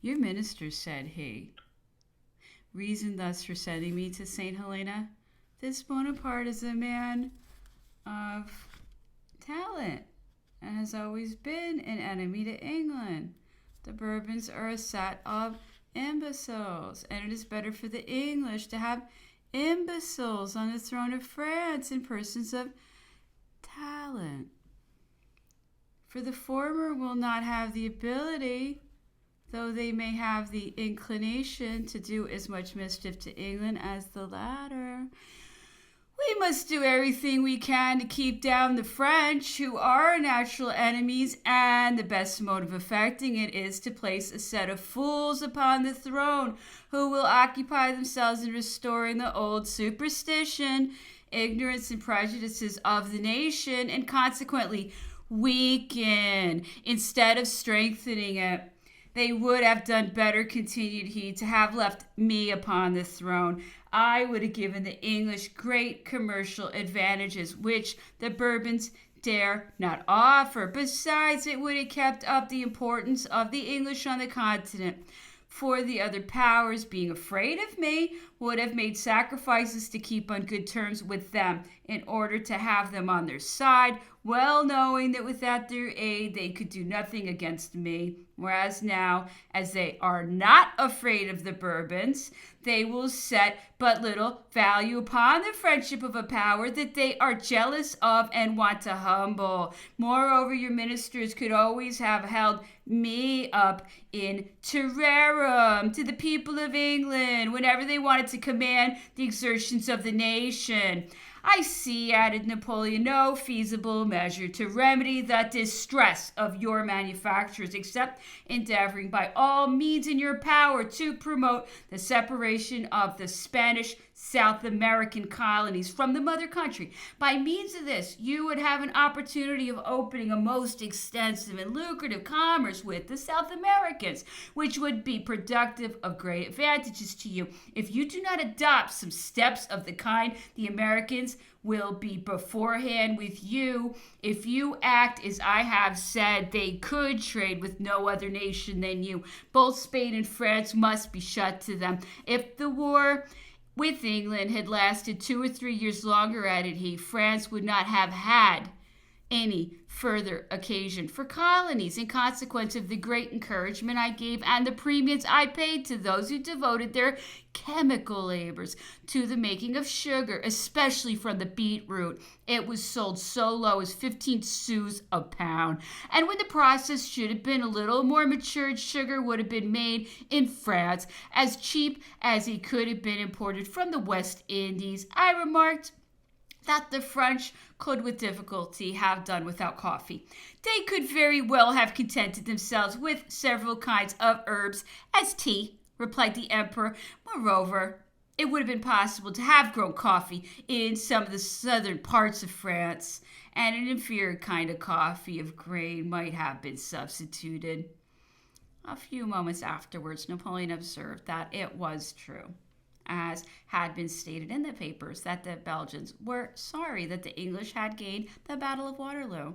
Your minister, said he, reason thus for sending me to St. Helena. This Bonaparte is a man of talent and has always been an enemy to England. The Bourbons are a set of imbeciles, and it is better for the English to have imbeciles on the throne of France in persons of talent. For the former will not have the ability, though they may have the inclination, to do as much mischief to England as the latter. We must do everything we can to keep down the French, who are our natural enemies, and the best mode of effecting it is to place a set of fools upon the throne, who will occupy themselves in restoring the old superstition, ignorance, and prejudices of the nation, and consequently weaken instead of strengthening it. They would have done better, continued he, to have left me upon the throne. I would have given the English great commercial advantages, which the Bourbons dare not offer. Besides, it would have kept up the importance of the English on the continent. For the other powers, being afraid of me, would have made sacrifices to keep on good terms with them in order to have them on their side, well knowing that without their aid they could do nothing against me. Whereas now, as they are not afraid of the Bourbons, they will set but little value upon the friendship of a power that they are jealous of and want to humble. Moreover, your ministers could always have held me up in terrorem to the people of England whenever they wanted to command the exertions of the nation. I see, added Napoleon, no feasible measure to remedy the distress of your manufacturers, except endeavoring by all means in your power to promote the separation of the Spanish South American colonies from the mother country. By means of this, you would have an opportunity of opening a most extensive and lucrative commerce with the South Americans, which would be productive of great advantages to you. If you do not adopt some steps of the kind, the Americans will be beforehand with you. If you act as I have said, they could trade with no other nation than you. Both Spain and France must be shut to them. If the war with England had lasted 2 or 3 years longer, added he, France would not have had any further occasion for colonies in consequence of the great encouragement I gave and the premiums I paid to those who devoted their chemical labors to the making of sugar, especially from the beetroot. It was sold so low as 15 sous a pound, and when the process should have been a little more matured, sugar would have been made in France as cheap as it could have been imported from the West Indies. I remarked that the French could with difficulty have done without coffee. They could very well have contented themselves with several kinds of herbs as tea, replied the emperor. Moreover, it would have been possible to have grown coffee in some of the southern parts of France, and an inferior kind of coffee of grain might have been substituted. A few moments afterwards, Napoleon observed that it was true, as had been stated in the papers, that the Belgians were sorry that the English had gained the Battle of Waterloo.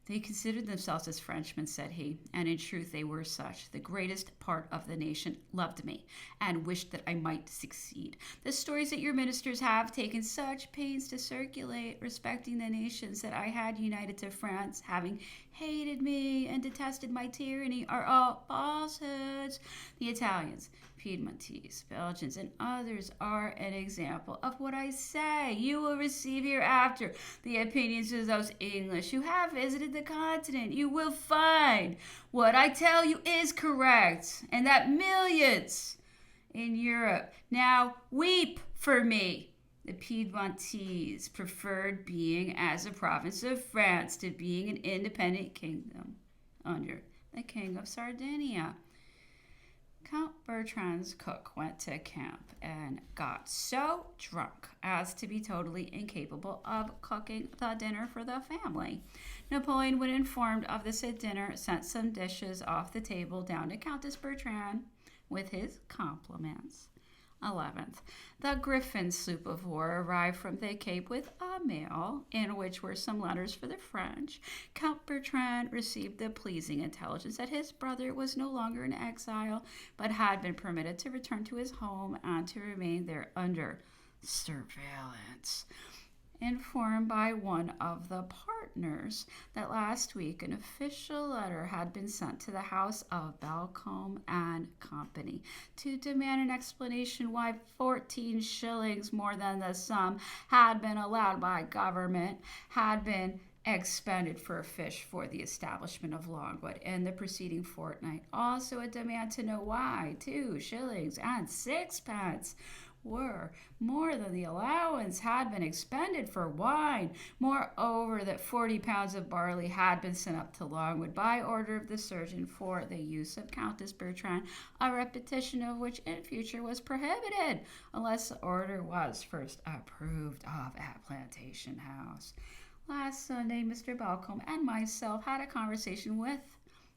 They considered themselves as Frenchmen, said he, and in truth they were such. The greatest part of the nation loved me and wished that I might succeed. The stories that your ministers have taken such pains to circulate respecting the nations that I had united to France, having hated me and detested my tyranny, are all falsehoods. The Italians, Piedmontese, Belgians, and others are an example of what I say. You will receive hereafter the opinions of those English who have visited the continent. You will find what I tell you is correct, and that millions in Europe now weep for me. The Piedmontese preferred being as a province of France to being an independent kingdom under the King of Sardinia. Count Bertrand's cook went to camp and got so drunk as to be totally incapable of cooking the dinner for the family. Napoleon, when informed of the said dinner, sent some dishes off the table down to Countess Bertrand with his compliments. 11th. The Griffin sloop of war arrived from the Cape with a mail, in which were some letters for the French. Count Bertrand received the pleasing intelligence that his brother was no longer in exile, but had been permitted to return to his home and to remain there under surveillance. Informed by one of the partners that last week an official letter had been sent to the house of Balcombe and Company to demand an explanation why 14 shillings more than the sum had been allowed by government had been expended for fish for the establishment of Longwood in the preceding fortnight. Also a demand to know why 2 shillings and 6 pence were more than the allowance had been expended for wine. Moreover, that 40 pounds of barley had been sent up to Longwood by order of the surgeon for the use of Countess Bertrand, a repetition of which in future was prohibited, unless the order was first approved of at Plantation House. Last Sunday, Mr. Balcombe and myself had a conversation with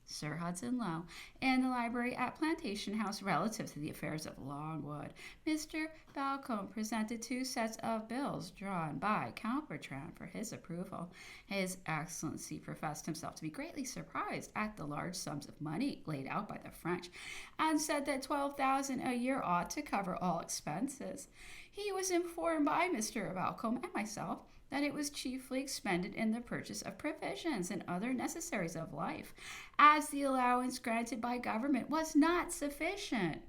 Sir Hudson Lowe in the library at Plantation House relative to the affairs of Longwood. Mr. Balcombe presented 2 sets of bills drawn by Count Bertrand for his approval. His Excellency professed himself to be greatly surprised at the large sums of money laid out by the French, and said that 12,000 a year ought to cover all expenses. He was informed by Mr. Balcombe and myself that it was chiefly expended in the purchase of provisions and other necessaries of life, as the allowance granted by government was not sufficient.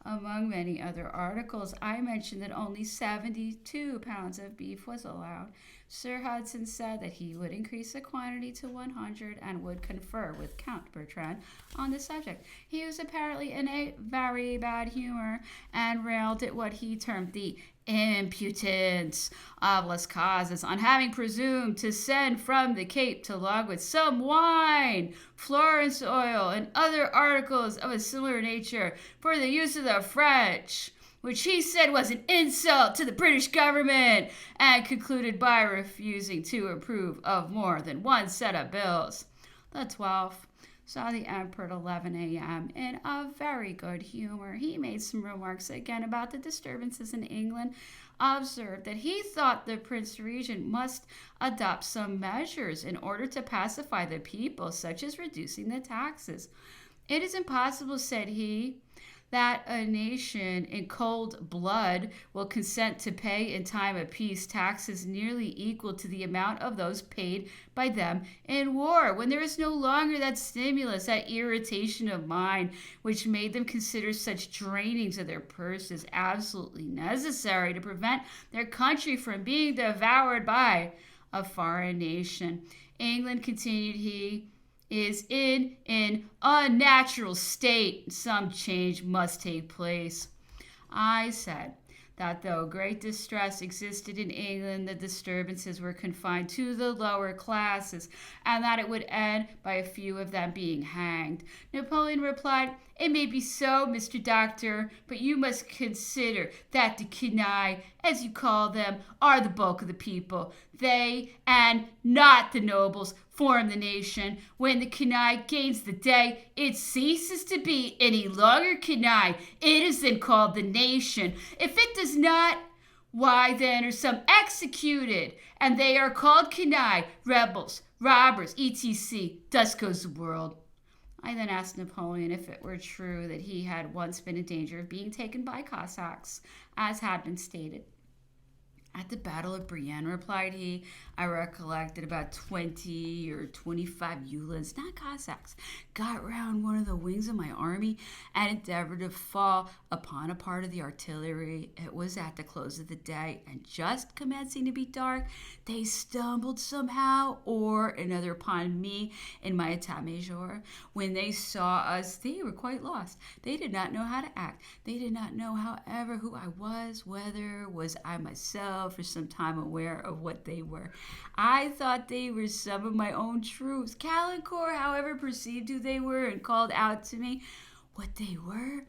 Among many other articles, I mentioned that only 72 pounds of beef was allowed. Sir Hudson said that he would increase the quantity to 100 and would confer with Count Bertrand on the subject. He was apparently in a very bad humor and railed at what he termed the impudence of Las Casas on having presumed to send from the Cape to Longwood some wine, Florence oil, and other articles of a similar nature for the use of the French, which he said was an insult to the British government, and concluded by refusing to approve of more than 1 set of bills. The 12th saw the Emperor at 11 a.m. in a very good humor. He made some remarks again about the disturbances in England, observed that he thought the Prince Regent must adopt some measures in order to pacify the people, such as reducing the taxes. It is impossible, said he, that a nation in cold blood will consent to pay in time of peace taxes nearly equal to the amount of those paid by them in war, when there is no longer that stimulus, that irritation of mind, which made them consider such drainings of their purses absolutely necessary to prevent their country from being devoured by a foreign nation. England, continued he, is in an unnatural state. Some change must take place. I said that though great distress existed in England, the disturbances were confined to the lower classes, and that it would end by a few of them being hanged. Napoleon replied, "It may be so, Mr. Doctor, but you must consider that the canaille, as you call them, are the bulk of the people. They, and not the nobles, form the nation. When the canaille gains the day, it ceases to be any longer canaille. It is then called the nation. If it does not, why then are some executed, and they are called canaille, rebels, robbers, etc. Thus goes the world." I then asked Napoleon if it were true that he had once been in danger of being taken by Cossacks, as had been stated. "At the Battle of Brienne," replied he, "I recollect that about 20 or 25 Uhlans, not Cossacks, got round one of the wings of my army and endeavored to fall upon a part of the artillery. It was at the close of the day, and just commencing to be dark, they stumbled somehow or another upon me in my état-major. When they saw us, they were quite lost. They did not know how to act. They did not know, however, who I was, whether was I myself for some time aware of what they were. I thought they were some of my own troops. Caulaincourt, however, perceived who they were and called out to me what they were.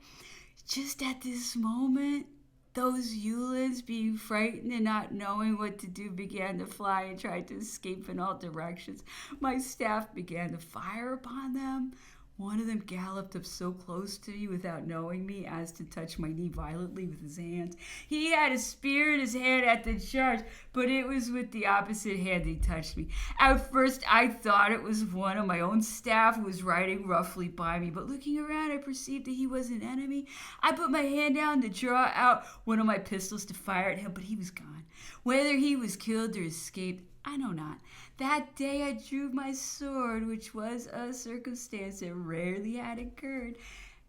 Just at this moment, those Uhlans, being frightened and not knowing what to do, began to fly and tried to escape in all directions. My staff began to fire upon them. One of them galloped up so close to me without knowing me as to touch my knee violently with his hands. He had a spear in his hand at the charge, but it was with the opposite hand he touched me. At first I thought it was one of my own staff who was riding roughly by me, but looking around I perceived that he was an enemy. I put my hand down to draw out one of my pistols to fire at him, but he was gone. Whether he was killed or escaped, I know not. That day I drew my sword, which was a circumstance that rarely had occurred.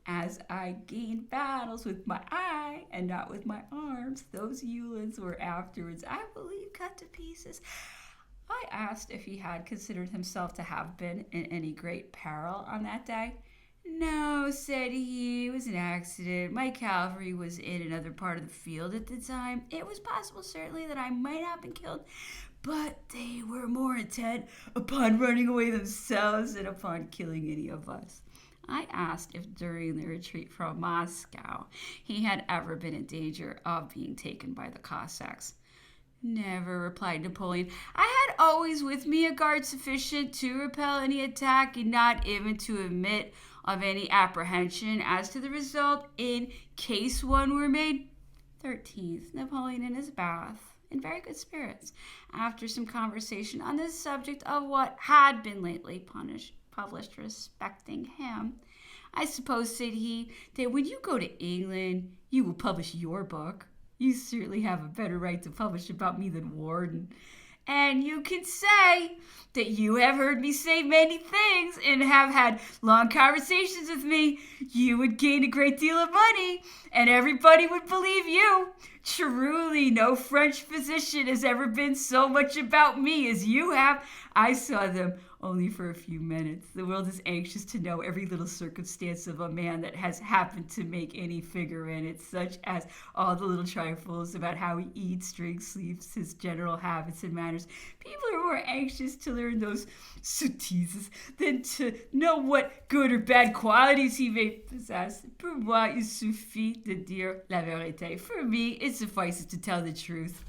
As I gained battles with my eye and not with my arms, those Uhlans were afterwards, I believe, cut to pieces. I asked if he had considered himself to have been in any great peril on that day. No, said he, it was an accident. My cavalry was in another part of the field at the time. It was possible, certainly, that I might have been killed, but they were more intent upon running away themselves than upon killing any of us. I asked if during the retreat from Moscow he had ever been in danger of being taken by the Cossacks. Never, replied Napoleon. I had always with me a guard sufficient to repel any attack and not even to admit of any apprehension as to the result in case one were made. 13th, Napoleon in his bath, in very good spirits, after some conversation on the subject of what had been lately published respecting him. I suppose, said he, that when you go to England, you will publish your book. You certainly have a better right to publish about me than Warden. And you can say that you have heard me say many things and have had long conversations with me. You would gain a great deal of money, and everybody would believe you. Truly, no French physician has ever been so much about me as you have. I saw them only for a few minutes. The world is anxious to know every little circumstance of a man that has happened to make any figure in it, such as all the little trifles about how he eats, drinks, sleeps, his general habits and manners. People are more anxious to learn those sottises than to know what good or bad qualities he may possess. Pour moi, il suffit de dire la vérité. For me, it suffices to tell the truth.